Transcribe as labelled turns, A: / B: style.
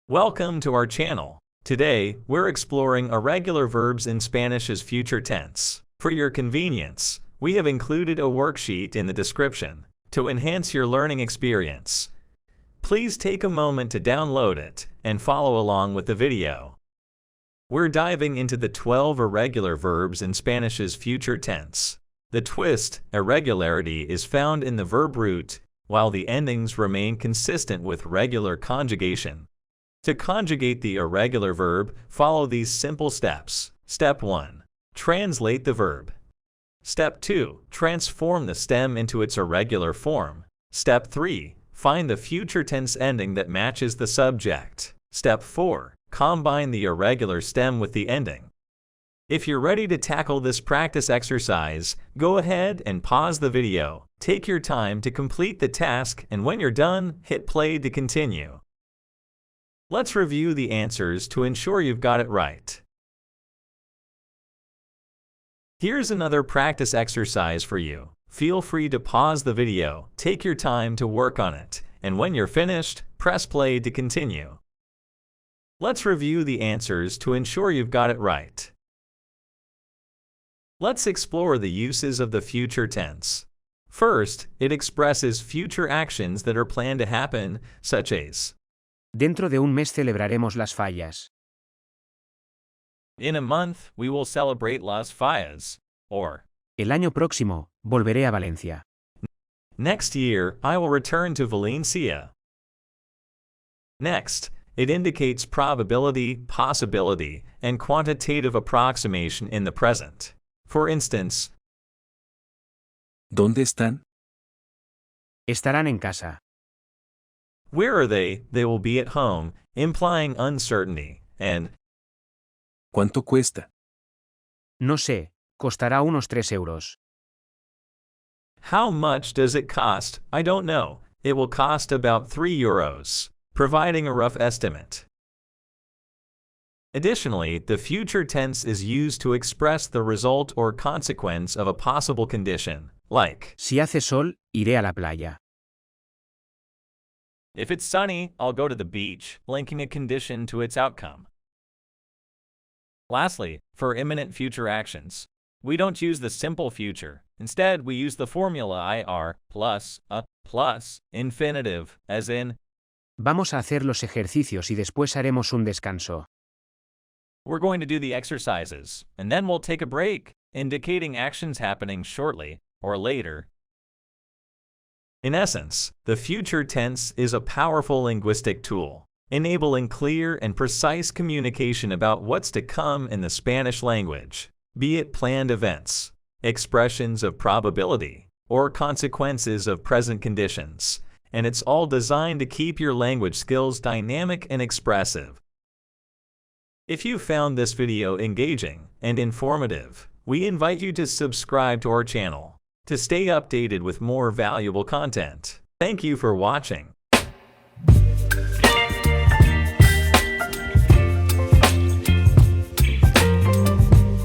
A: Welcome to our channel. Today, we're exploring irregular verbs in Spanish's future tense. For your convenience, we have included a worksheet in the description to enhance your learning experience. Please take a moment to download it and follow along with the video. We're diving into the 12 irregular verbs in Spanish's future tense. The twist, irregularity, is found in the verb root, while the endings remain consistent with regular conjugation. To conjugate the irregular verb, follow these simple steps. Step 1. Translate the verb. Step 2. Transform the stem into its irregular form. Step 3. Find the future tense ending that matches the subject. Step 4. Combine the irregular stem with the ending. If you're ready to tackle this practice exercise, go ahead and pause the video. Take your time to complete the task, and when you're done, hit play to continue. Let's review the answers to ensure you've got it right. Here's another practice exercise for you. Feel free to pause the video, take your time to work on it, and when you're finished, press play to continue. Let's review the answers to ensure you've got it right. Let's explore the uses of the future tense. First, it expresses future actions that are planned to happen, such as
B: Dentro de un mes celebraremos las fallas.
A: in a month, we will celebrate Las Fallas, or
B: El año próximo, volveré a Valencia.
A: next year, I will return to Valencia. Next, it indicates probability, possibility, and quantitative approximation in the present. For instance,
C: ¿Dónde están?
B: Estarán en casa.
A: where are they? They will be at home, implying uncertainty. And
C: ¿Cuánto cuesta?
B: No sé, costará unos 3 euros.
A: how much does it cost? I don't know. It will cost about 3 euros, providing a rough estimate. Additionally, the future tense is used to express the result or consequence of a possible condition, like
B: Si hace sol, iré a la playa.
A: if it's sunny, I'll go to the beach, linking a condition to its outcome. Lastly, for imminent future actions, we don't use the simple future. Instead, we use the formula IR plus a plus infinitive, as in,
B: Vamos a hacer los ejercicios y después haremos un descanso.
A: we're going to do the exercises, and then we'll take a break, indicating actions happening shortly or later. In essence, the future tense is a powerful linguistic tool, enabling clear and precise communication about what's to come in the Spanish language, be it planned events, expressions of probability, or consequences of present conditions, and it's all designed to keep your language skills dynamic and expressive. If you found this video engaging and informative, we invite you to subscribe to our channel to stay updated with more valuable content. Thank you for watching.